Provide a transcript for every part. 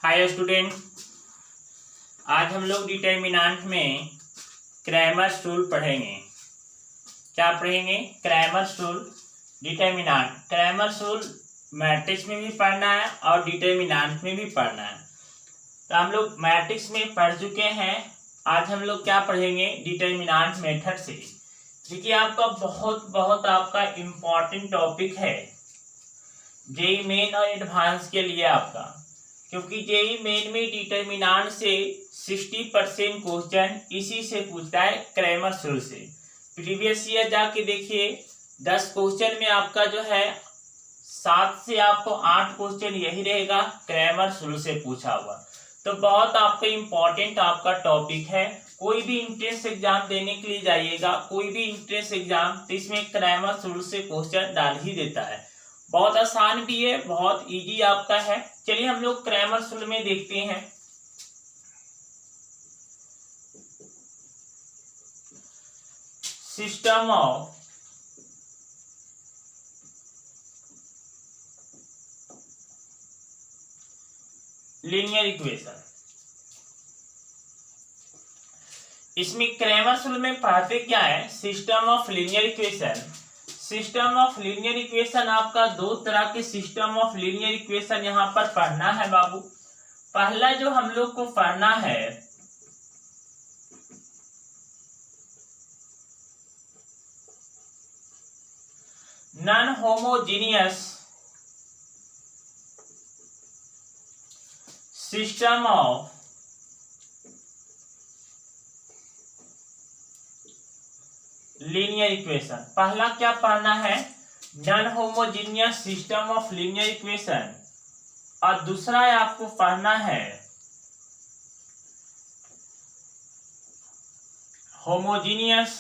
Hi student, आज हम लोग डिटर्मिनेंट में क्रैमर्स रूल पढ़ेंगे। क्या पढ़ेंगे? Cramer's rule, determinant. Cramer's rule matrix में भी पढ़ना है और डिटर्मिनेंट में भी पढ़ना है। तो हम लोग मैट्रिक्स में पढ़ चुके हैं, आज हम लोग क्या पढ़ेंगे? डिटर्मिनेंट मेथड से। देखिए आपका बहुत आपका इम्पॉर्टेंट टॉपिक है जेई मेन और एडवांस के लिए आपका, क्योंकि जेई मेन में डिटर्मिनेंट से 60% क्वेश्चन इसी से पूछता है, क्रैमर्स रूल से। प्रीवियस ईयर जाके देखिए 10 क्वेश्चन में आपका जो है 7 से आपको 8 क्वेश्चन यही रहेगा, क्रैमर्स रूल से पूछा हुआ। तो बहुत आपका इम्पोर्टेंट आपका टॉपिक है। कोई भी इंट्रेंस एग्जाम देने के लिए जाइएगा, कोई भी इंट्रेंस एग्जाम, तो इसमें क्रैमर्स रूल से क्वेश्चन डाल ही देता है। बहुत आसान भी है, बहुत इजी आपका है। चलिए हम लोग क्रैमर्स रूल में देखते हैं। System of linear equation. इसमें क्रैमर्स रूल में पढ़ते क्या है? System of linear equation. System of linear equation आपका दो तरह के सिस्टम ऑफ लीनियर इक्वेशन यहाँ पर पढ़ना है बाबू। पहला जो हम लोग को पढ़ना है non homogeneous system of linear equation. पहला क्या पढ़ना है? Non homogeneous system of linear equation. और दूसरा आपको पढ़ना है homogeneous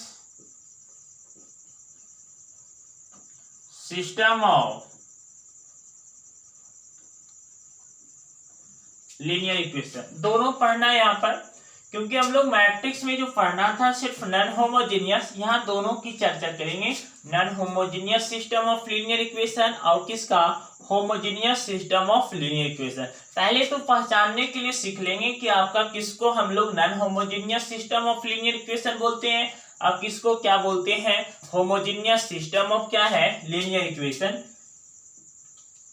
system of linear equation. दोनों पढ़ना है यहाँ पर, क्योंकि हम लोग मैट्रिक्स में जो पढ़ना था सिर्फ नॉन होमोजीनियस, यहाँ दोनों की चर्चा करेंगे। Non homogeneous system of linear equation और किसका? Homogeneous system of linear equation. पहले तो पहचानने के लिए सीख लेंगे कि आपका किसको हम लोग non homogeneous system of linear equation बोलते हैं और किसको क्या बोलते हैं? होमोजीनियस सिस्टम ऑफ क्या है? Linear equation.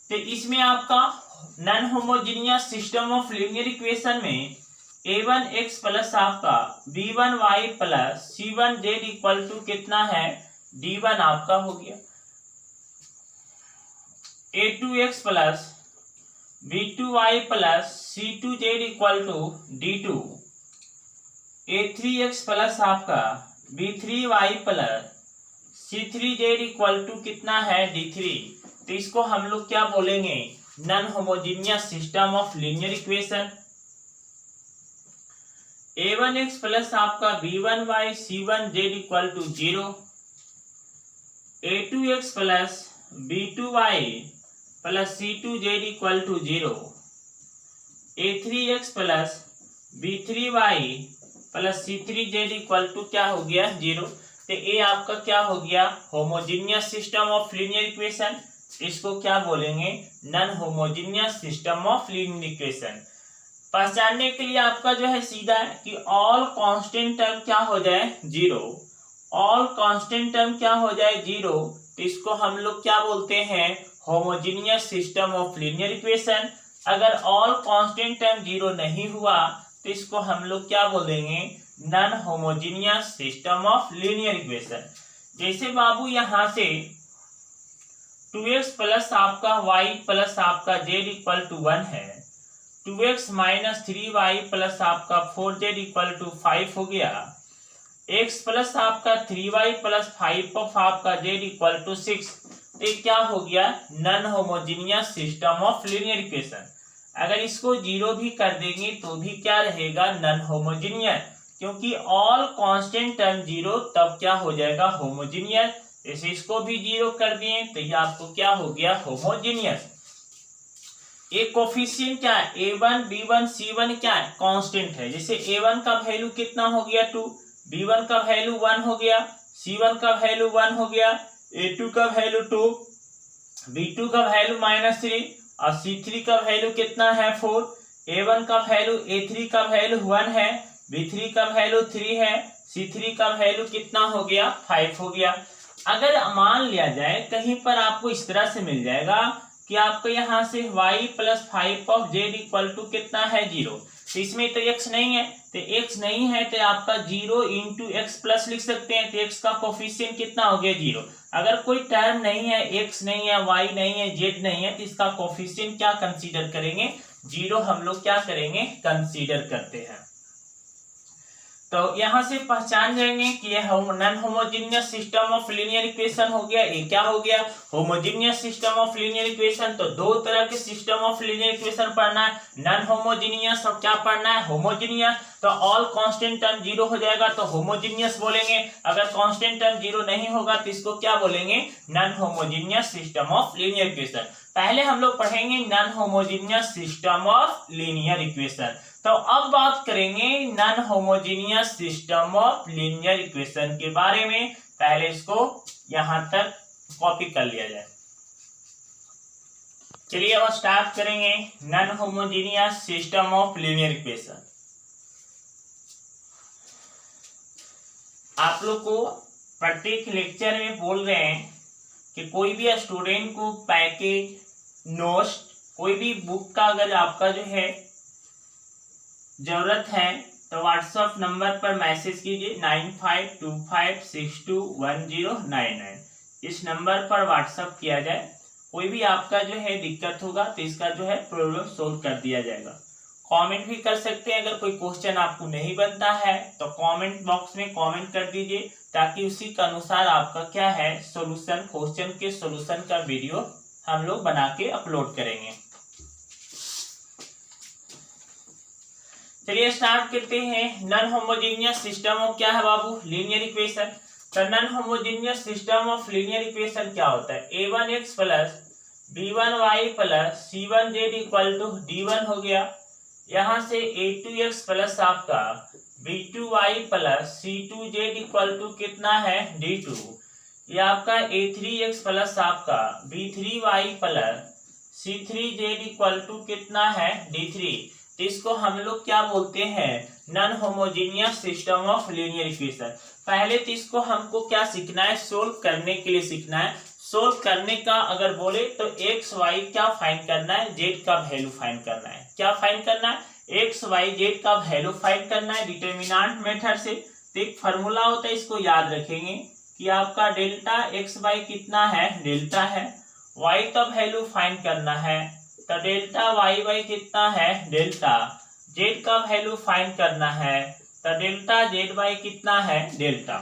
तो इसमें आपका non homogeneous system of linear equation में a1x प्लस आपका b1y plus c1z equal to कितना है? d1 आपका हो गया। a2x plus b2y plus c2z equal to d2। a3x plus आपका b3y plus c3z equal to कितना है? d3। तो इसको हम लोग क्या बोलेंगे? Non homogeneous system of linear equation. a1x plus आपका b1y c1z equal to 0। a2x plus b2y plus c2z equal to 0। a3x plus b3y plus c3z equal to क्या हो गया? 0। तो ये आपका क्या हो गया? Homogeneous system of linear equation. इसको क्या बोलेंगे? Non homogeneous system of linear equation. पहचानने के लिए आपका जो है सीधा है कि ऑल कांस्टेंट टर्म क्या हो जाए? 0। ऑल कांस्टेंट टर्म क्या हो जाए? 0। तो इसको हम लोग क्या बोलते हैं? Homogeneous system of linear equation. अगर ऑल कांस्टेंट टर्म 0 नहीं हुआ तो इसको हम लोग क्या बोलेंगे? Non homogeneous system of linear equation. जैसे बाबू यहां से 2x प्लस आपका y प्लस आपका z इक्वल टू 1 है, 2x माइनस 3y प्लस आपका 4z इक्वल टू 5 हो गया, x प्लस आपका 3y प्लस 5 ऑफ आपका z इक्वल टू 6। तो ये क्या हो गया? Non homogeneous system of linear equation. अगर इसको 0 भी कर देंगे तो भी क्या रहेगा? नॉन होमोजीनियस, क्योंकि ऑल कांस्टेंट टर्म 0 तब क्या हो जाएगा? होमोजीनियस। जैसे इसको भी 0 कर दिए तो ये आपको क्या हो गया? होमोजीनियस। एक कोफिशिएंट क्या है? a1 b1 c1 क्या है? कांस्टेंट है। जैसे a1 का वैल्यू कितना हो गया? 2, b1 का वैल्यू 1 हो गया, c1 का वैल्यू 1 हो गया, a2 का वैल्यू 2, b2 का वैल्यू -3 और c3 का वैल्यू कितना है? 4। A1 का वैल्यू A3 का वैल्यू 1 है, B3 का वैल्यू 3 है, C3 का वैल्यू कितना हो गया 5 हो गया। अगर मान लिया जाए कहीं पर आपको इस तरह से मिल जाएगा कि आपको यहाँ से y plus 5 of z equal to कितना है 0, तो इसमें तो x नहीं है, तो x नहीं है तो आपका 0 इंटू एक्स प्लस लिख सकते हैं, तो x का कोफिशिएंट कितना हो गया 0। अगर कोई टर्म नहीं है, x नहीं है, y नहीं है, z नहीं है, तो इसका कोफिशिएंट क्या कंसीडर करेंगे 0 हम लोग क्या करेंगे कंसीडर करते हैं। तो यहां से पहचान जाएंगे कि यह non homogeneous system of linear equation हो गया। ये क्या हो गया homogeneous system of linear equation. तो दो तरह के सिस्टम ऑफ लीनियर इक्वेशन पढ़ना है, नॉन होमोजेनियस और क्या पढ़ना है होमोजेनियस। तो ऑल कांस्टेंट टर्म 0 हो जाएगा तो होमोजेनियस बोलेंगे, अगर कांस्टेंट टर्म 0 नहीं होगा तो इसको क्या बोलेंगे non homogeneous system of linear equation. पहले हम लोग पढ़ेंगे non homogeneous system of linear equation. तो अब बात करेंगे non homogeneous system of linear equation के बारे में। पहले इसको यहां तक कॉपी कर लिया जाए। चलिए अब स्टार्ट करेंगे non homogeneous system of linear equation. आप लोग को प्रत्येक लेक्चर में बोल रहे हैं कि कोई भी स्टूडेंट को पैकेज नोट्स कोई भी बुक का अगर आपका जो है जरूरत है तो व्हाट्सएप नंबर पर मैसेज कीजिए 9525621099। इस नंबर पर व्हाट्सएप किया जाए, कोई भी आपका जो है दिक्कत होगा तो इसका जो है प्रॉब्लम सोल्व कर दिया जाएगा। कमेंट भी कर सकते हैं, अगर कोई क्वेश्चन आपको नहीं बनता है तो कमेंट बॉक्स में कमेंट कर दीजिए, ताकि उसी के अनुसार आपका क्या है सॉल्यूशन क्वेश्चन के सॉल्यूशन का वीडियो हम लोग बना के अपलोड करेंगे। चलिए स्टार्ट करते हैं। नॉन होमोजेनियस सिस्टम ऑफ क्या है बाबू लीनियर इक्वेशन। तो non homogeneous system of linear equation क्या होता है a1x plus b1y plus c1z equal to d1 हो गया। यहाँ से a2x प्लस आपका b2y plus c2z equal to कितना है d2। ये आपका a3x प्लस आपका b3y plus c3z equal to कितना है d3। तो इसको हम लोग क्या बोलते हैं non homogeneous system of linear equation. पहले तो इसको हमको क्या सीखना है सोल्व करने के लिए सीखना है। सोल्व करने का अगर बोले तो एक्स वाई क्या फाइंड करना है जेड का वैल्यू फाइंड करना है। क्या फाइंड करना है एक्स वाई जेड का वैल्यू फाइंड करना है डिटरमिनेंट मेथड से। तो एक फार्मूला होता है, इसको याद रखेंगे कि आपका डेल्टा एक्स वाई कितना है डेल्टा है, वाई का वैल्यू फाइंड करना है तो डेल्टा वाई वाई कितना है डेल्टा, जेड का वैल्यू फाइंड करना है तो डेल्टा जेड वाई कितना है डेल्टा।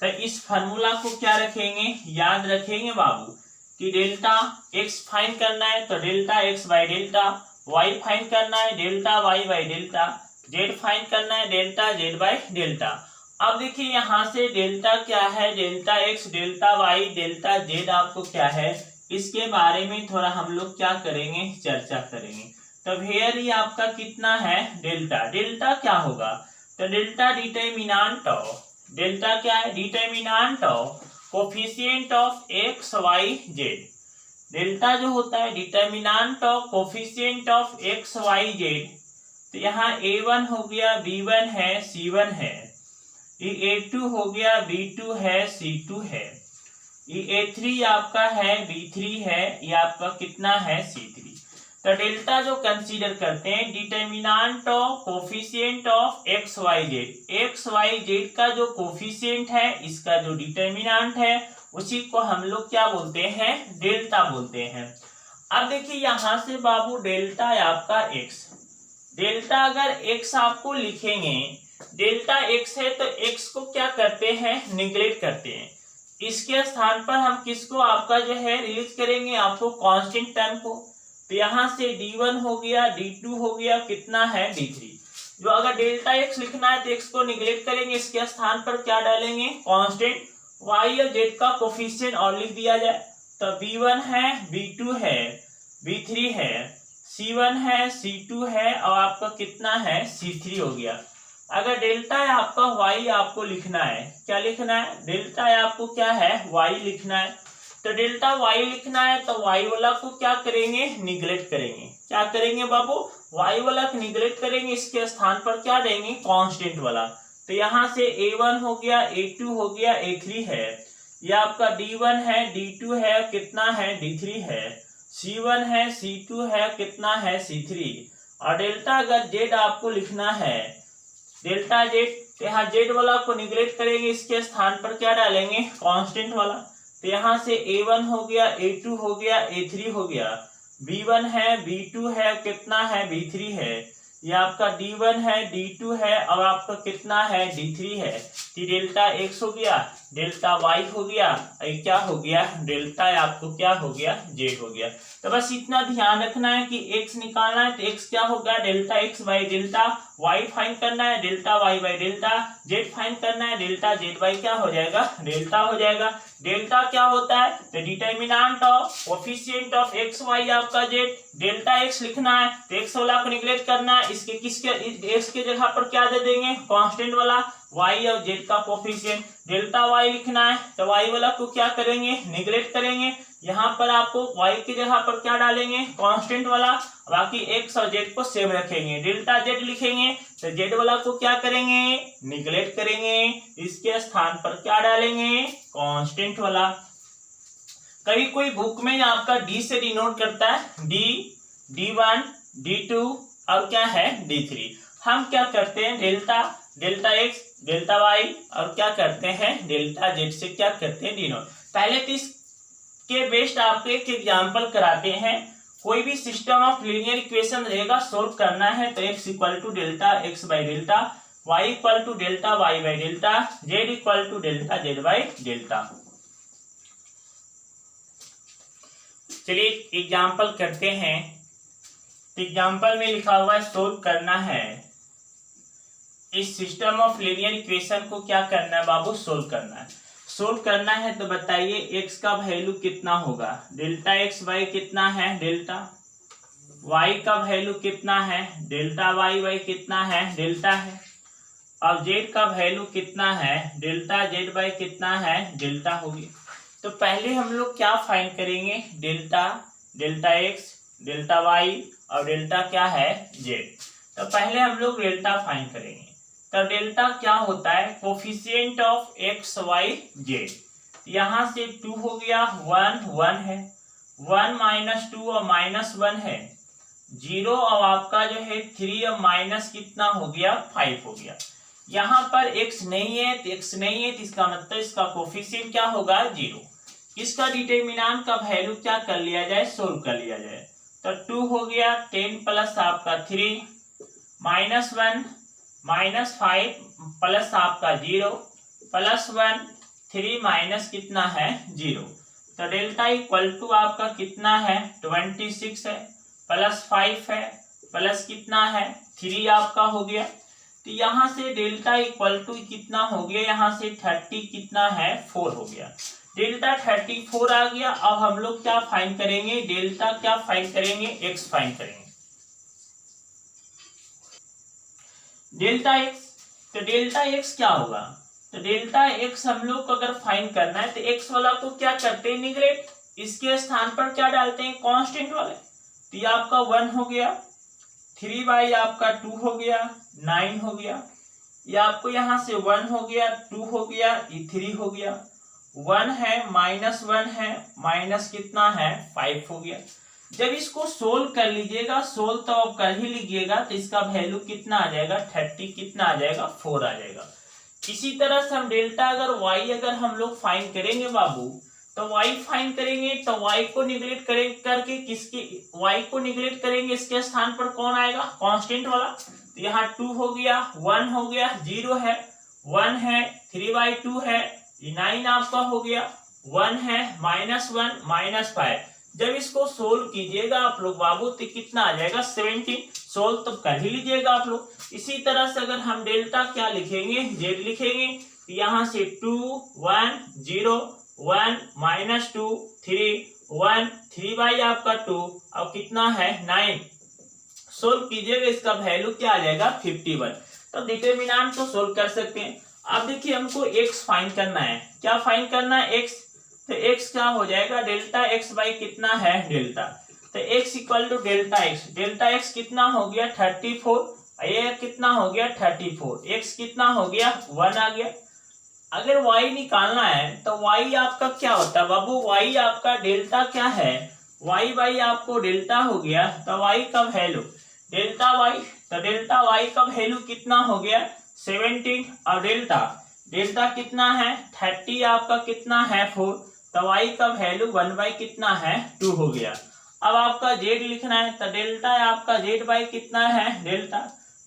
तो इस फार्मूला को क्या रखेंगे याद रखेंगे बाबू कि डेल्टा एक्स फाइंड करना है तो delta X by delta, Y find करना है delta Y by delta, Z find करना है डेल्टा जेड बाई डेल्टा। अब देखिए यहाँ से डेल्टा क्या है delta x delta Y delta Z आपको क्या है इसके बारे में थोड़ा हम लोग क्या करेंगे चर्चा करेंगे। तो हेयर ये आपका कितना है डेल्टा, डेल्टा क्या होगा तो डेल्टा डिटरमिनेंट ऑफ, डेल्टा क्या है determinant of coefficient of X Y Z. Delta जो होता है determinant of coefficient of X Y Z. तो यहाँ a1 हो गया b1 है c1 है, ये a2 हो गया b2 है c2 है, ये a3 आपका है b3 है, ये आपका कितना है c3। तो डेल्टा जो कंसीडर करते हैं determinant of coefficient of X Y Z, X Y Z का जो कोफिशिएंट है इसका जो डिटरमिनेंट है उसी को हम लोग क्या बोलते हैं डेल्टा बोलते हैं। अब देखिए यहाँ से बाबू डेल्टा आपका एक्स, डेल्टा अगर एक्स आपको लिखेंगे डेल्टा एक्स है तो एक्स को क्या करते हैं निग्लेक्ट करते हैं, इसके स्थान पर हम किसको आपका जो है रिलीज करेंगे आपको कांस्टेंट टर्म को। तो यहाँ से d1 हो गया d2 हो गया कितना है d3। जो अगर डेल्टा एक्स लिखना है तो एक्स को निग्लेक्ट करेंगे, इसके स्थान पर क्या डालेंगे कांस्टेंट y और z का कोफिशिएंट और लिख दिया जाए। तो b1 है b2 है b3 है c1 है c2 है और आपका कितना है c3 हो गया। अगर डेल्टा है आपका y आपको लिखना है, क्या लिखना है डेल्टा है आपको क्या है y लिखना है। तो डेल्टा y लिखना है तो y वाला को क्या करेंगे निग्लेक्ट करेंगे, क्या करेंगे बाबू, y वाला को निगलेक्ट करेंगे, इसके स्थान पर क्या देंगे, कांस्टेंट वाला। तो यहाँ से a1 हो गया, a2 हो गया, a3 है, ये आपका d1 है, d2 है, कितना है, d3 है, c1 है, c2 है, कितना है, c3। और डेल्टा अगर z आपको लिखना है, डेल्टा z, तो यहाँ z वाला को निगलेक्ट करेंगे, इसके स्थान पर क्या डालेंगे, कांस्टेंट वाला। तो यहाँ से a1 हो गया, a2 हो गया, a3 हो गया, b1 है, b2 है, कितना है, b3 है, ये आपका d1 है, d2 है, और आपका कितना है, d3 है। तो डेल्टा x हो गया, डेल्टा y हो गया, क्या हो गया, डेल्टा आपको क्या हो गया, z हो गया। तो बस इतना ध्यान रखना है कि x निकालना है, तो x क्या होगा, delta x by delta y find करना है, delta y by delta z find करना है, डेल्टा z बाई क्या हो जाएगा, डेल्टा हो जाएगा। डेल्टा क्या होता है, तो determinant of coefficient of x y आपका z, डेल्टा x लिखना है, तो x वाला को निगलेक्ट करना है, इसके किसके x के जगह पर क्या दे देंगे, कांस्टेंट वाला, y और z का कोएफिशिएंट। डेल्टा y लिखना है, तो y वाला को क्या करेंगे, निगलेक्ट करेंगे, यहाँ पर आपको y की जगह पर क्या डालेंगे, कांस्टेंट वाला, बाकी x और z को सेम रखेंगे। डेल्टा z लिखेंगे, तो z वाला को क्या करेंगे, निगलेक्ट करेंगे, इसके स्थान पर क्या डालेंगे, कांस्टेंट वाला। कभी कोई बुक में आपका d से डिनोट करता है, d, d1, d2 और क्या है, d3। हम क्या करते हैं, डेल्टा x, डेल्टा y और क्या करते हैं, डेल्टा z से क्या करते हैं, डिनोट। पहले तो इसके बेस्ट आपको एक एग्जांपल कराते हैं। कोई भी सिस्टम ऑफ लीनियर इक्वेशन रहेगा, सोल्व करना है, तो x equal to delta x by delta, y equal to delta y by delta, z equal to delta z by delta. चलिए एग्जांपल करते हैं। एग्जांपल में लिखा हुआ है सोल्व करना है, इस सिस्टम ऑफ लीनियर इक्वेशन को क्या करना है बाबू, सोल्व करना है। सोल्व करना है तो बताइए x का वैल्यू कितना होगा, डेल्टा x बाई कितना है, डेल्टा y का वैल्यू कितना है, डेल्टा y बाई कितना है, डेल्टा है, और z का वैल्यू कितना है, डेल्टा z बाई कितना है, डेल्टा होगी। तो पहले हम लोग क्या फाइंड करेंगे, डेल्टा x, डेल्टा y और डेल्टा क्या है, z। तो पहले हम लोग डेल्टा फाइंड करेंगे। तो डेल्टा क्या होता है, coefficient of x y z। यहाँ से 2 हो गया, 1 है, 1 माइनस 2 और माइनस 1 है 0, और आपका जो है 3 और माइनस कितना हो गया, 5 हो गया। यहाँ पर x नहीं है, तो x नहीं है, तो इसका मतलब इसका कोफिशिएंट क्या होगा, 0। इसका डिटर्मिनेंट का वैल्यू क्या कर लिया जाए, सोल्व कर लिया जाए। तो 2 हो गया, 10 प्लस आपका 3 माइनस 1 माइनस 5 प्लस आपका 0 प्लस 1 3 माइनस कितना है, 0। तो डेल्टा इक्वल टू आपका कितना है, 26 है, प्लस 5 है, प्लस कितना है, 3 आपका हो गया। तो यहाँ से डेल्टा इक्वल टू कितना हो गया, यहाँ से 30 कितना है, 4 हो गया। डेल्टा 34 आ गया। अब हम लोग क्या फाइंड करेंगे, डेल्टा क्या फाइंड करेंगे, एक्स फाइंड करेंगे, डेल्टा एक्स। तो डेल्टा एक्स क्या होगा, तो डेल्टा एक्स हम लोग को अगर फाइंड करना है तो एक्स वाला को क्या करते हैं, निगलेक्ट, इसके स्थान पर क्या डालते हैं, कांस्टेंट वाले। तो ये आपका 1 हो गया, 3 बाई आपका 2 हो गया, 9 हो गया। ये आपको यहाँ से 1 हो गया, 2 हो गया, ये 3 हो गया, 1 है, माइनस 1 है, माइनस कितना है, 5 हो गया। जब इसको सोल्व कर लीजिएगा, सोल्व तो आप कर ही लीजिएगा, तो इसका वैल्यू कितना आ जाएगा, 30 कितना आ जाएगा, 4 आ जाएगा। इसी तरह से हम डेल्टा अगर हम लोग फाइंड करेंगे बाबू, तो y फाइंड करेंगे, तो y को निगलेक्ट करके किसके, y को निगलेक्ट करेंगे, इसके स्थान पर कौन आएगा, कांस्टेंट वाला। तो यहाँ 2 हो गया, 1 हो गया, 0 है, 1 है, 3/2 है, 9 आपका हो गया, 1 है, माइनस 1 माइनस 5। जब इसको सोल्व कीजिएगा आप लोग बाबू, तो कितना आ जाएगा, 17। सोल्व तो कर ही लीजिएगा आप लोग। इसी तरह से अगर हम डेल्टा क्या लिखेंगे, z लिखेंगे, तो यहाँ से 2 1 0 1 माइनस 2 3 1 3 बाई आपका 2 और कितना है 9। सोल्व कीजिएगा, इसका वैल्यू क्या आ जाएगा, 51। तो डिटर्मिनेंट तो सोल्व कर सकते हैं। अब देखिए हमको x फाइंड करना है, क्या फाइंड करना है, x। तो x क्या हो जाएगा, डेल्टा x बाई कितना है, डेल्टा। तो x equal to delta X कितना हो गया 34, ये कितना हो गया 34, x कितना हो गया 1 आ गया। अगर y निकालना है तो y आपका क्या होता है बाबू, y आपका डेल्टा क्या है, y बाई आपको डेल्टा हो गया, तो y का वैल्यू डेल्टा y, तो डेल्टा y का वैल्यू कितना हो गया 17, और डेल्टा कितना है 30, आपका कितना है 4, तो y का वैल्यू 1 बाई कितना है 2 हो गया। अब आपका z लिखना है, तो डेल्टा आपका z बाई कितना है डेल्टा,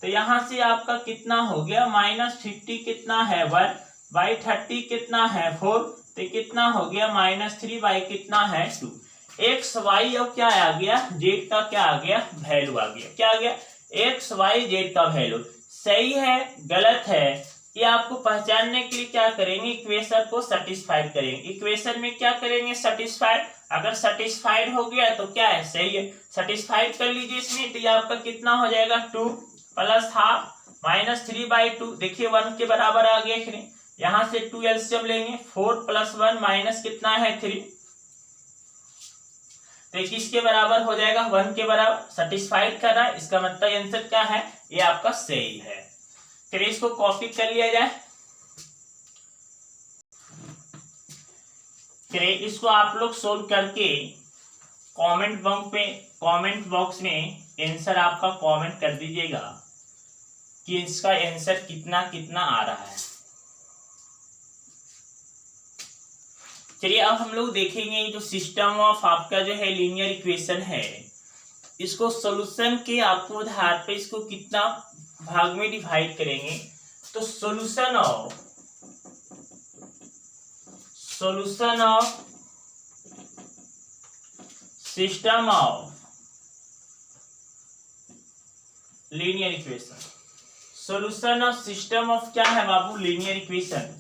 तो यहाँ से आपका कितना हो गया -50 कितना है 1 बाई 30 कितना है 4, तो कितना हो गया -3 बाई कितना है 2। एक्स वाई अब क्या आ गया, जेड का क्या आ गया वैल्यू आ गया, क्या आ गया एक्स वाई जेड का वैल्यू। सही है गलत है ये आपको पहचानने के लिए क्या करेंगे, इक्वेशन को सेटिस्फाइड करेंगे। इक्वेशन में क्या करेंगे सेटिस्फाइड, अगर सेटिस्फाइड हो गया तो क्या है सही है, सेटिस्फाइड कर लीजिए इसमें, तो ये आपका कितना हो जाएगा 2 प्लस हाफ -3 बाई 2, देखिए 1 के बराबर आ गया, फिर यहाँ से 2 एलसीएम लेंगे, 4 + 1 माइनस कितना है 3, तो किसके बराबर हो जाएगा 1 के बराबर, सेटिस्फाइड कर रहा है, इसका मतलब आंसर क्या है ये आपका सही है। फिर इसको कॉपी कर लिया जाए, फिर इसको आप लोग सोल्व करके कमेंट बॉक्स में आंसर आपका कमेंट कर दीजिएगा कि इसका आंसर कितना कितना आ रहा है। चलिए अब हम लोग देखेंगे जो सिस्टम ऑफ आपका जो है लीनियर इक्वेशन है, इसको सॉल्यूशन के आपको आधार पे इसको कितना भाग में डिवाइड करेंगे। तो solution of system of linear equation, solution of system of क्या है बाबू लीनियर इक्वेशन,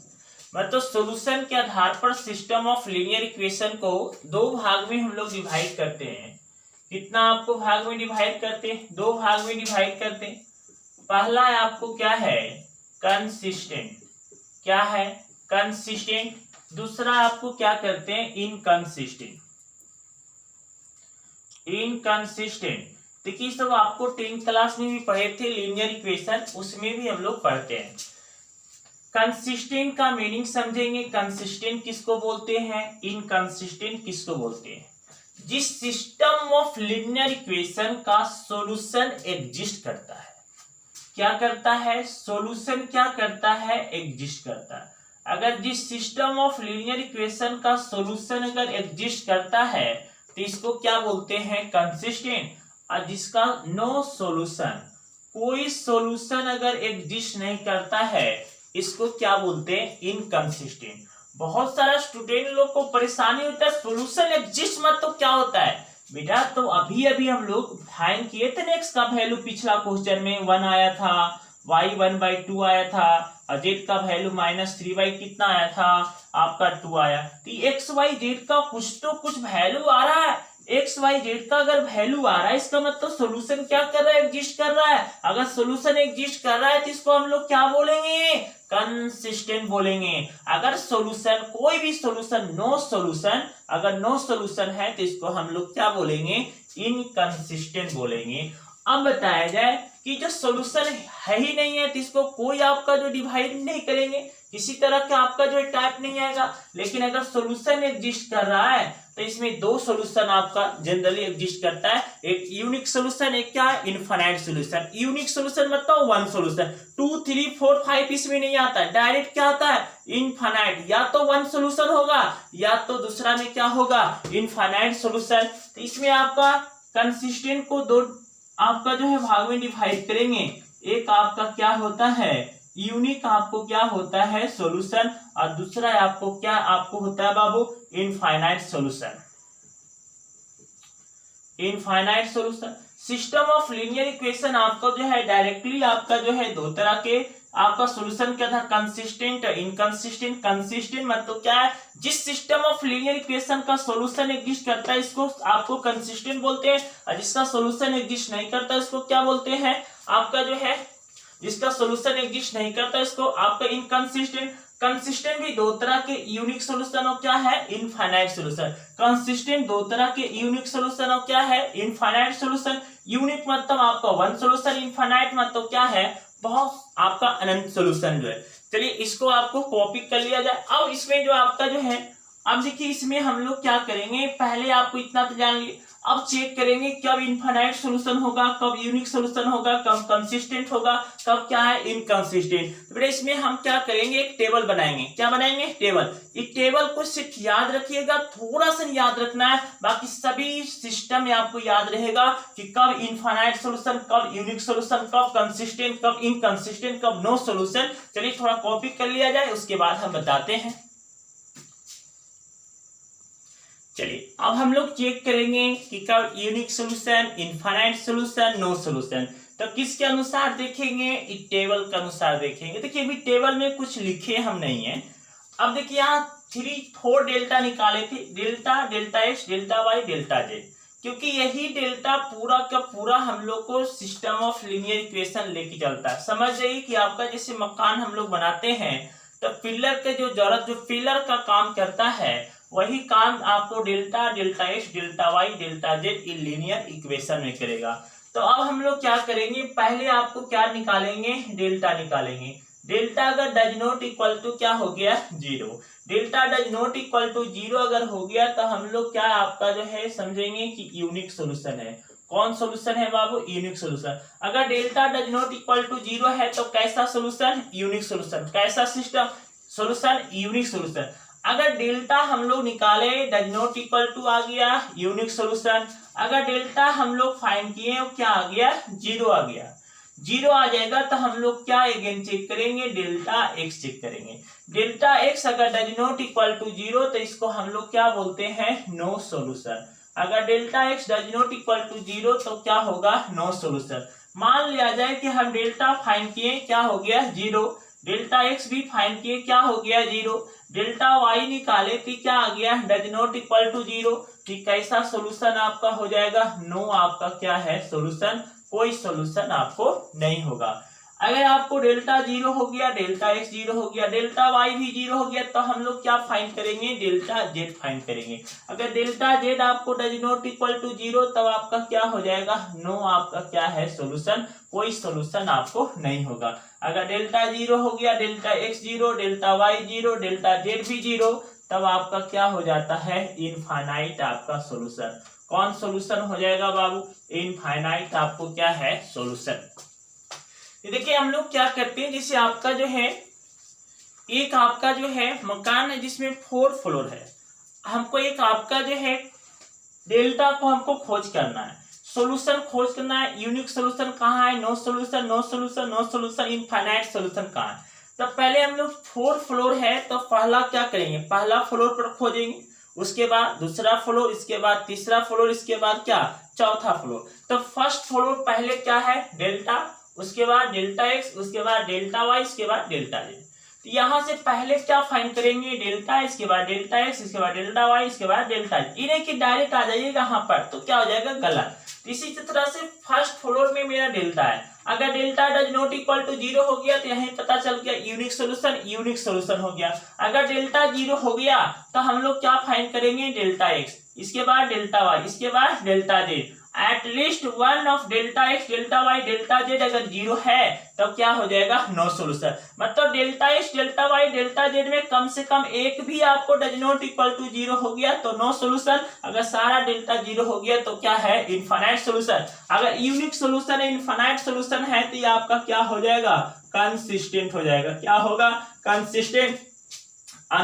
मतलब सॉल्यूशन के आधार पर सिस्टम ऑफ लीनियर इक्वेशन को दो भाग में हम लोग डिवाइड करते हैं। कितना आपको भाग में डिवाइड करते हैं, दो भाग में डिवाइड करते हैं। पहला आपको क्या है कंसिस्टेंट, क्या है कंसिस्टेंट, दूसरा आपको क्या करते हैं इनकंसिस्टेंट। देखिए सब आपको 10th क्लास में भी पढ़े थे लीनियर इक्वेशन, उसमें भी हम लोग पढ़ते हैं। कंसिस्टेंट का मीनिंग समझेंगे, कंसिस्टेंट किसको बोलते हैं, इनकंसिस्टेंट किसको बोलते हैं। जिस सिस्टम ऑफ लीनियर इक्वेशन का सॉल्यूशन एग्जिस्ट करता है, क्या करता है सॉल्यूशन क्या करता है एग्जिस्ट करता है। अगर जिस सिस्टम ऑफ लीनियर इक्वेशन का सॉल्यूशन अगर एग्जिस्ट करता है तो इसको क्या बोलते हैं कंसिस्टेंट, और जिसका नो सॉल्यूशन, कोई सॉल्यूशन अगर एग्जिस्ट नहीं करता है इसको क्या बोलते हैं इनकंसिस्टेंट। बहुत सारा स्टूडेंट लोग को परेशानी होता है सॉल्यूशन एग्जिस्ट मत तो क्या होता है बेटा, तो अभी हम लोग फाइंड किए थे एक्स का वैल्यू, पिछला क्वेश्चन में 1 आया था, y 1/2 आया था, और z का वैल्यू -3 कितना आया था आपका 2 आया। तो एक्स वाई जेड का कुछ वैल्यू आ रहा है, एक्स वाई जेड का अगर वैल्यू आ रहा है इसका मतलब सॉल्यूशन क्या कर रहा है एग्जिस्ट कर रहा है। अगर सॉल्यूशन एग्जिस्ट कर रहा है तो इसको हम लोग क्या बोलेंगे कंसिस्टेंट बोलेंगे। अगर सॉल्यूशन कोई भी सॉल्यूशन नो सॉल्यूशन, अगर नो सॉल्यूशन है तो इसको हम लोग क्या बोलेंगे इनकंसिस्टेंट बोलेंगे। अब बताया जाए कि जो सॉल्यूशन है ही नहीं है तो इसको कोई आपका जो डिवाइड नहीं करेंगे, किसी तरह का आपका जो टाइप नहीं आएगा। लेकिन अगर सॉल्यूशन एग्जिस्ट कर रहा है तो इसमें दो सॉल्यूशन आपका जनरली एग्जिस्ट करता है, एक यूनिक सॉल्यूशन, एक क्या है इनफाइनाइट सॉल्यूशन। यूनिक सॉल्यूशन मतलब वन सॉल्यूशन, 2 3 4 5 इसमें नहीं आता, डायरेक्ट क्या आता है इनफाइनाइट, या तो वन सॉल्यूशन होगा या तो दूसरा में क्या होगा इनफाइनाइट सॉल्यूशन। तो इसमें आपका कंसिस्टेंट को दो आपका जो है भाग में डिवाइड करेंगे, एक आपका क्या होता है यूनिक आपको क्या होता है सॉल्यूशन, और दूसरा आपको क्या आपको होता है बाबू infinite solution. Infinite solution system of linear equation आपको जो है डायरेक्टली आपका जो है दो तरह के आपका सॉल्यूशन क्या था कंसिस्टेंट इनकंसिस्टेंट। कंसिस्टेंट मतलब क्या है जिस सिस्टम ऑफ लीनियर इक्वेशन का सॉल्यूशन एग्जिस्ट करता है इसको आपको कंसिस्टेंट बोलते हैं, और जिसका सॉल्यूशन एग्जिस्ट नहीं करता इसको क्या बोलते हैं आपका जो है जिसका सोल्यूशन एग्जिस्ट नहीं करता इसको आपका इनकंसिस्टेंट। कंसिस्टेंट भी दो तरह के यूनिक सोल्यूशन और क्या है इनफाइनाइट सोल्यूशन। कंसिस्टेंट दो तरह के यूनिक सोल्यूशन और क्या है इनफाइनाइट सोल्यूशन। यूनिक मतलब आपका वन सोल्यूशन, इनफाइनाइट मतलब क्या है बहुत आपका अनंत सोल्यूशन जो है। चलिए इसको आपको कॉपी कर लिया जाए। अब इसमें जो आपका जो है, अब देखिए इसमें हम लोग क्या करेंगे, पहले आपको इतना तो जान लिए, अब चेक करेंगे कब इनफाइनाइट सॉल्यूशन होगा, कब यूनिक सॉल्यूशन होगा, कब कंसिस्टेंट होगा, कब क्या है इनकंसिस्टेंट। तो बेटा इसमें हम क्या करेंगे, एक टेबल बनाएंगे। क्या बनाएंगे, टेबल। इस टेबल को सिर्फ याद रखिएगा, थोड़ा सा याद रखना है, बाकी सभी सिस्टम में आपको याद रहेगा कि कब इनफाइनाइट सॉल्यूशन, कब यूनिक सॉल्यूशन, कब कंसिस्टेंट, कब इनकंसिस्टेंट, कब नो सॉल्यूशन। चलिए थोड़ा कॉपी कर लिया जाए, उसके बाद हम बताते हैं। चलिए अब हम लोग चेक करेंगे कि कब unique solution, infinite solution, no solution. तो किसके अनुसार देखेंगे, इस टेबल के अनुसार देखेंगे। देखिए अभी टेबल में कुछ लिखे हम नहीं है। अब देखिए यहाँ 4 डेल्टा निकाले थे, delta, delta x, delta Y, delta Z, क्योंकि यही डेल्टा पूरा का पूरा हम लोग को सिस्टम ऑफ लीनियर इक्वेशन लेके चलता है। समझ जाइए कि आपका जैसे मकान हम लोग बनाते हैं तो पिलर के जो जरूरत, जो पिलर का काम करता है वही काम आपको delta, delta x, delta Y, delta z in linear equation में करेगा। तो अब हम लोग क्या करेंगे, पहले आपको क्या निकालेंगे, डेल्टा निकालेंगे। डेल्टा अगर डज नॉट इक्वल टू क्या हो गया 0, delta does not equal to 0 अगर हो गया तो हम लोग क्या आपका जो है समझेंगे कि यूनिक सोल्यूशन है। कौन सोल्यूशन है बाबू, यूनिक सोल्यूशन। अगर delta does not equal to 0 है तो कैसा सोल्यूशन, यूनिक सोल्यूशन। कैसा सिस्टम, सोल्यूशन यूनिक सोल्यूशन। अगर डेल्टा हम लोग निकाले डज नॉट इक्वल टू आ गया यूनिक सोल्यूशन। अगर डेल्टा हम लोग फाइंड किए क्या आ गया 0 आ गया, 0 आ जाएगा तो हम लोग क्या अगेन चेक करेंगे, डेल्टा एक्स चेक करेंगे। डेल्टा एक्स अगर डज नॉट इक्वल टू 0 तो इसको हम लोग क्या बोलते हैं, नो सोल्यूशन। अगर delta X does not equal to 0 तो क्या होगा, नो सोल्यूशन। मान लिया जाए कि हम डेल्टा फाइंड किए क्या हो गया 0, डेल्टा एक्स भी फाइंड किए क्या हो गया 0, डेल्टा वाई निकाले तो क्या आ गया डज नॉट इक्वल टू 0। कि कैसा सोल्यूशन आपका हो जाएगा, नो आपका क्या है सोल्यूशन, कोई सोल्यूशन आपको नहीं होगा। अगर आपको डेल्टा 0 हो गया, डेल्टा एक्स 0 हो गया, डेल्टा वाई भी 0 हो गया तो हम लोग क्या फाइंड करेंगे, डेल्टा जेड फाइंड करेंगे। अगर डेल्टा जेड आपको डज नॉट इक्वल टू 0 तब आपका क्या हो जाएगा, नो आपका क्या है सोल्यूशन, कोई सोल्यूशन आपको नहीं होगा। अगर डेल्टा 0 हो गया, delta X 0, delta Y 0, delta Z भी 0 तब आपका क्या हो जाता है, इनफाइनाइट आपका सोल्यूशन। कौन सोल्यूशन हो जाएगा बाबू, इनफाइनाइट आपको क्या है सोल्यूशन। देखिए हम लोग क्या करते हैं, जैसे आपका जो है एक आपका जो है मकान है जिसमें 4 फ्लोर है, हमको एक आपका जो है डेल्टा को हमको खोज करना है, सॉल्यूशन खोज करना है। यूनिक सॉल्यूशन कहाँ है, no solution, no solution, no solution, infinite solution कहाँ है। तो पहले हम लोग 4 फ्लोर है तो पहला क्या करेंगे, पहला फ्लोर पर खोजेंगे, उसके बाद दूसरा फ्लोर, इसके बाद तीसरा फ्लोर, इसके बाद क्या चौथा फ्लोर। तो फर्स्ट फ्लोर पहले क्या है डेल्टा, उसके बाद डेल्टा एक्स, उसके बाद डेल्टा वाई, इसके बाद डेल्टा जेड। तो यहाँ से पहले क्या फाइंड करेंगे, डेल्टा, इसके बाद डेल्टा एक्स, इसके बाद डेल्टा वाई, इसके बाद डेल्टा जेड। इन्हें की डायरेक्ट आ जाइएगा यहाँ पर तो क्या हो जाएगा गलत। इसी तरह से फर्स्ट फ्लोर में मेरा डेल्टा है, अगर delta does not equal to 0 हो गया तो यही पता चल गया यूनिक सोल्यूशन, यूनिक सोल्यूशन हो गया। अगर डेल्टा 0 हो गया तो हम लोग क्या फाइंड करेंगे, डेल्टा एक्स, इसके बाद डेल्टा वाई, इसके बाद delta Z. At least one of delta x, delta Y, delta Z अगर 0 है तो क्या हो जाएगा, नो सोल्यूशन। मतलब delta x, delta Y, delta Z में कम से कम एक भी आपको डज नॉट इक्वल टू 0 हो गया तो नो सोल्यूशन। अगर सारा डेल्टा 0 हो गया तो क्या है, इनफाइनाइट सोल्यूशन। अगर यूनिक सोल्यूशन है, इनफाइनाइट सोल्यूशन है तो ये आपका क्या हो जाएगा, कंसिस्टेंट हो जाएगा। क्या होगा, कंसिस्टेंट।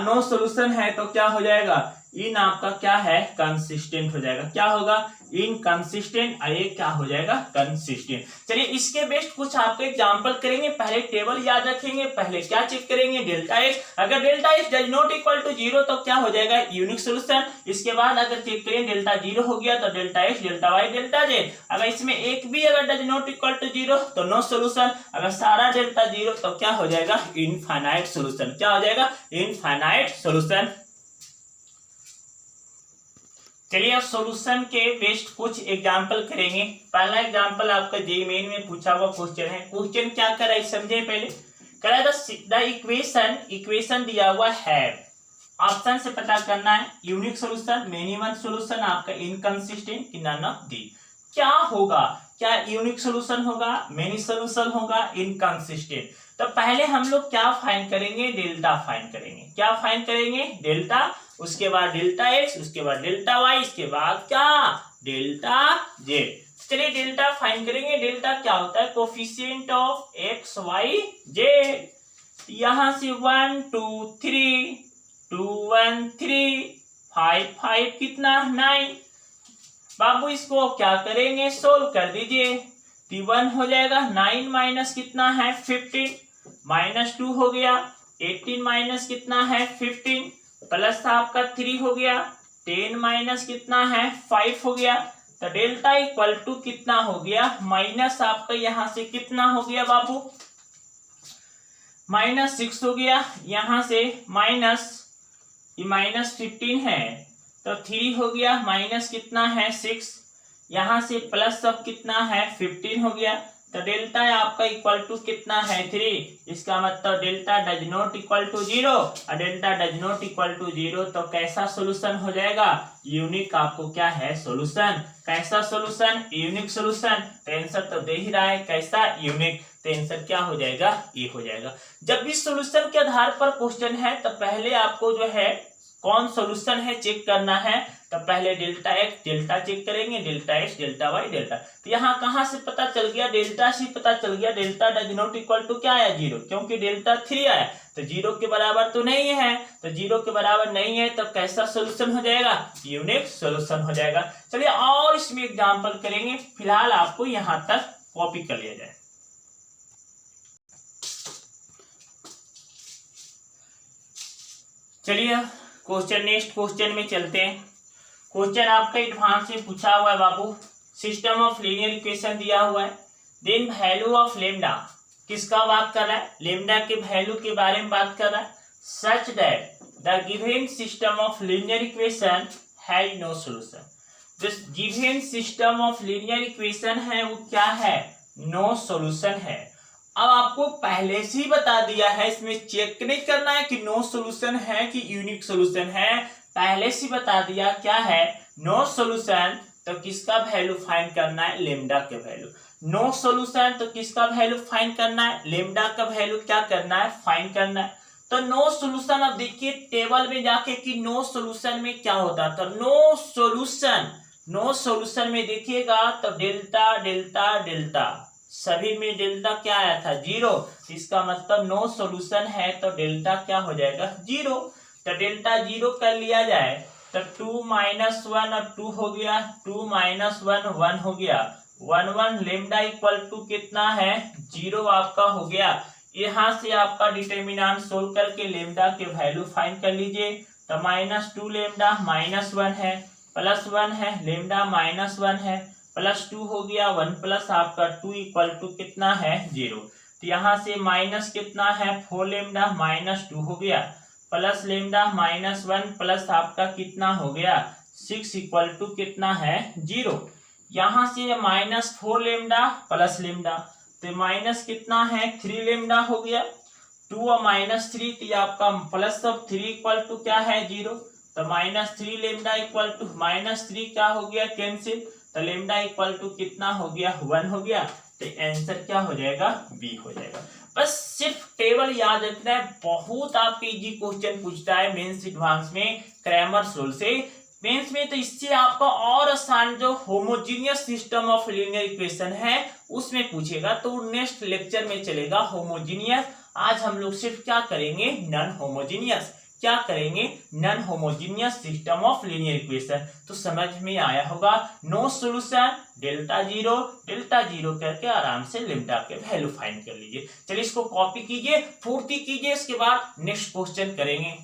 नो सोल्यूशन है तो क्या हो जाएगा, इन आपका क्या है कंसिस्टेंट हो जाएगा। क्या होगा, इनकंसिस्टेंट, ये क्या हो जाएगा, कंसिस्टेंट। चलिए इसके बेस्ट कुछ आपके एग्जांपल करेंगे। पहले टेबल याद रखेंगे, पहले क्या चेक करेंगे, डेल्टा एक्स। अगर delta X does not equal to 0 तो क्या हो जाएगा, यूनिक सोल्यूशन। इसके बाद अगर चेक करें डेल्टा 0 हो गया तो delta x, delta Y, delta Z. अगर इसमें एक भी अगर डज नॉट इक्वल टू 0 तो नो सोल्यूशन। अगर सारा डेल्टा 0 तो क्या हो जाएगा, इनफाइनाइट सोल्यूशन। क्या हो जाएगा, इनफाइनाइट सोल्यूशन। चलिए अब सॉल्यूशन के बेस्ड कुछ एग्जांपल करेंगे। पहला एग्जांपल आपका जेईई मेन में पूछा हुआ क्वेश्चन है। क्वेश्चन क्या कर रहा है समझे पहले। कह रहा द इक्वेशन दिया हुआ है, ऑप्शन से पता करना है यूनिक सॉल्यूशन, मिनिमम सॉल्यूशन, आपका इनकंसिस्टेंट कि नन ऑफ दी। क्या होगा, क्या यूनिक सॉल्यूशन होगा, मेनी सॉल्यूशन होगा, इनकंसिस्टेंट। तो पहले हम लोग क्या फाइंड करेंगे, डेल्टा फाइंड करेंगे। क्या फाइंड करेंगे, डेल्टा, उसके बाद डेल्टा एक्स, उसके बाद डेल्टा वाई, इसके बाद क्या, डेल्टा जेड। चलिए डेल्टा फाइंड करेंगे। डेल्टा क्या होता है, coefficient of X Y Z. यहां से 1 2 3 2 1 3 5 5 कितना 9। बाबू इसको क्या करेंगे, सोल्व कर दीजिए। P1 हो जाएगा 9 माइनस कितना है 15 माइनस 2 हो गया 18 माइनस कितना है 15 प्लस आपका 3 हो गया 10 माइनस कितना है 5 हो गया। तो डेल्टा इक्वल टू कितना हो गया, माइनस आपका यहां से कितना हो गया बाबू, -6 हो गया। यहां से -15 है तो 3 हो गया, माइनस कितना है 6, यहां से प्लस अब कितना है 15 हो गया। तो डेल्टा आपका इक्वल टू कितना है 3। इसका मतलब delta does not equal to 0 और delta does not equal to 0। तो कैसा सोल्यूशन हो जाएगा, यूनिक आपको क्या है सोल्यूशन। कैसा सोल्यूशन, यूनिक सोल्यूशन। तो आंसर तो दे ही रहा है कैसा, यूनिक। तो आंसर क्या हो जाएगा, ये हो जाएगा। जब भी सोल्यूशन के आधार पर क्वेश्चन है तो पहले आपको जो है कौन सोल्यूशन है चेक करना है। तो पहले डेल्टा एक्स डेल्टा चेक करेंगे, delta x delta Y delta. तो यहाँ कहाँ से पता चल गया, डेल्टा से पता चल गया delta does not equal to क्या आया 0, क्योंकि डेल्टा 3 आया तो 0 के बराबर तो नहीं है। तो 0 के बराबर नहीं है तो कैसा सोल्यूशन हो जाएगा, यूनिक सोल्यूशन हो जाएगा। चलिए और इसमें एग्जाम्पल करेंगे, फिलहाल आपको यहाँ तक कॉपी कर लिया जाए। चलिए क्वेश्चन नेक्स्ट क्वेश्चन में चलते हैं। क्वेश्चन आपका एडवांस में पूछा हुआ है बाबू, सिस्टम ऑफ लीनियर इक्वेशन दिया हुआ है। देन वैल्यू ऑफ लेमडा, किसका बात कर रहा है, लेमडा के वैल्यू के बारे में बात कर रहा है। Such that the given system of linear equation has no solution. This given system of linear equation है वो क्या है, नो सॉल्यूशन है। अब आपको पहले से ही बता दिया है, इसमें चेक नहीं करना है कि नो सॉल्यूशन है कि यूनिक सॉल्यूशन है। पहले से बता दिया क्या है, नो सॉल्यूशन। तो किसका वैल्यू फाइंड करना है, लेमडा के वैल्यू। नो सॉल्यूशन तो किसका वैल्यू फाइंड करना है, लेमडा का वैल्यू क्या करना है, फाइंड करना है। तो नो सॉल्यूशन, अब देखिए टेबल में जाके कि नो सॉल्यूशन में क्या होता है। तो नो सॉल्यूशन में देखिएगा तो डेल्टा डेल्टा डेल्टा सभी में डेल्टा क्या आया था 0। इसका मतलब नो सॉल्यूशन है तो डेल्टा क्या हो जाएगा 0। तो डेल्टा 0 कर लिया जाए तो 2 - 1 और 2 हो गया, 2 - 1 1 हो गया, 1 1 लेमडा इक्वल टू कितना है 0 आपका हो गया। यहाँ से आपका डिटर्मिनेंट सोल्व करके लेमडा के वैल्यू फाइंड कर लीजिए। तो -2 लेमडा -1 है, +1 है लेमडा -1 है, +2 हो गया 1 प्लस आपका 2 इक्वल टू कितना है 0। तो यहाँ से माइनस कितना है 4 लेमडा -2 हो गया, प्लस लेमडा -1 प्लस आपका कितना हो गया 6 इक्वल टू कितना है 0। यहाँ से -4 लेमडा प्लस लेमडा तो माइनस कितना है 3 लेमडा हो गया, 2 और -3 तो आपका प्लस ऑफ 3 इक्वल टू क्या है 0। तो -3 लेमडा इक्वल टू -3 क्या हो गया कैंसिल, तो लेमडा इक्वल टू कितना हो गया 1 हो गया। तो आंसर क्या हो जाएगा, बी हो जाएगा। बस सिर्फ टेबल याद रखना है, बहुत आपके इजी क्वेश्चन पूछता है मेंस एडवांस में क्रैमर्स रूल से। मेंस में तो इससे आपका और आसान जो homogeneous system of linear equation है उसमें पूछेगा, तो नेक्स्ट लेक्चर में चलेगा होमोजीनियस। आज हम लोग सिर्फ क्या करेंगे, नॉन होमोजीनियस। क्या करेंगे, non homogeneous system of linear equation. तो समझ में आया होगा। नो सॉल्यूशन डेल्टा 0 करके आराम से लेमडा के वैल्यू फाइंड कर लीजिए। चलिए इसको कॉपी कीजिए, पूर्ति कीजिए, इसके बाद नेक्स्ट क्वेश्चन करेंगे।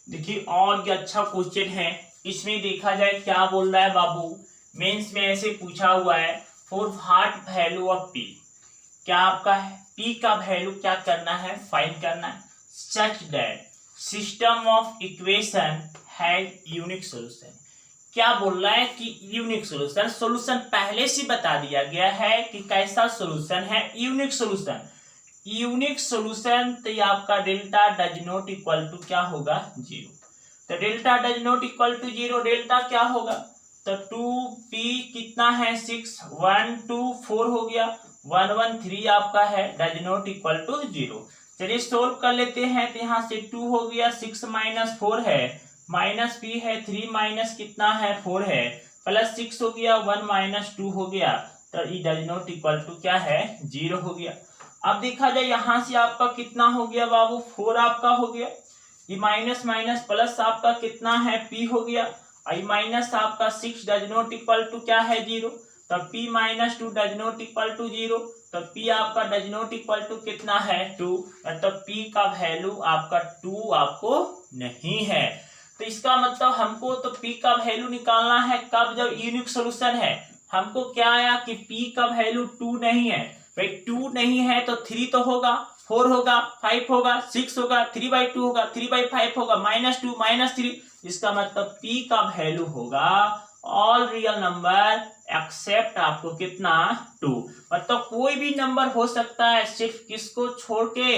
देखिए और ये अच्छा क्वेश्चन है, इसमें देखा जाए क्या बोल रहा है बाबू। मेंस में ऐसे पूछा हुआ है, for what value of P, क्या आपका है पी का वैल्यू क्या करना है, फाइंड करना है। System of equation had unique solution. क्या बोल रहा है कि यूनिक सॉल्यूशन, सॉल्यूशन पहले से बता दिया गया है कि कैसा सॉल्यूशन है, यूनिक सॉल्यूशन। यूनिक सॉल्यूशन तो ये आपका delta does not equal to क्या होगा, जीरो। तो delta does not equal to zero, delta क्या होगा, तो 2p कितना है 6, 1 2 4 हो गया, 1 1 3 आपका है, does not equal to zero. चलिए सोल्व कर लेते हैं। तो यहाँ से 2 हो गया, 6 माइनस 4 है, माइनस p है, 3 माइनस कितना है 4 है, प्लस 6 हो गया, 1 माइनस 2 हो गया, तो ई डज नॉट इक्वल टू क्या है, जीरो हो गया। अब देखा जाए यहाँ से आपका कितना हो गया बाबू, 4 आपका हो गया, ये माइनस माइनस प्लस आपका कितना है p हो गया, आई माइनस आपका 6 डज नॉट इक्वल टू क्या है, जीरो। तो p minus 2 does not equal to zero, तो p आपका डज नॉट इक्वल टू कितना है 2, तो p का वैल्यू आपका 2 आपको नहीं है। तो इसका मतलब हमको तो p का वैल्यू निकालना है कब, जब यूनिक सॉल्यूशन है। हमको क्या आया कि p का वैल्यू 2 नहीं है, भाई 2 नहीं है तो 3 तो होगा, 4 होगा, 5 होगा, 6 होगा, 3/2 होगा, 3/5 होगा, -2 -3। इसका मतलब p का वैल्यू होगा ऑल रियल नंबर एक्सेप्ट आपको कितना 2। मतलब कोई भी नंबर हो सकता है, सिर्फ किसको छोड़ के,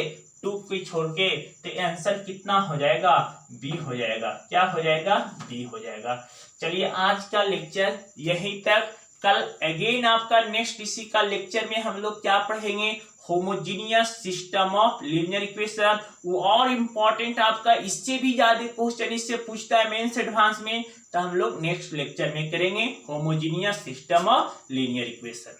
2 को छोड़ के। तो आंसर कितना हो जाएगा, b हो जाएगा। क्या हो जाएगा, b हो जाएगा। चलिए आज का लेक्चर यहीं तक। कल अगेन आपका नेक्स्ट इसी का लेक्चर में हम लोग क्या पढ़ेंगे, homogeneous system of linear equation. वो और इम्पोर्टेंट आपका, इससे भी ज्यादा क्वेश्चन इससे पूछता है मेंस एडवांस में, तो हम लोग नेक्स्ट लेक्चर में करेंगे homogeneous system of linear equation.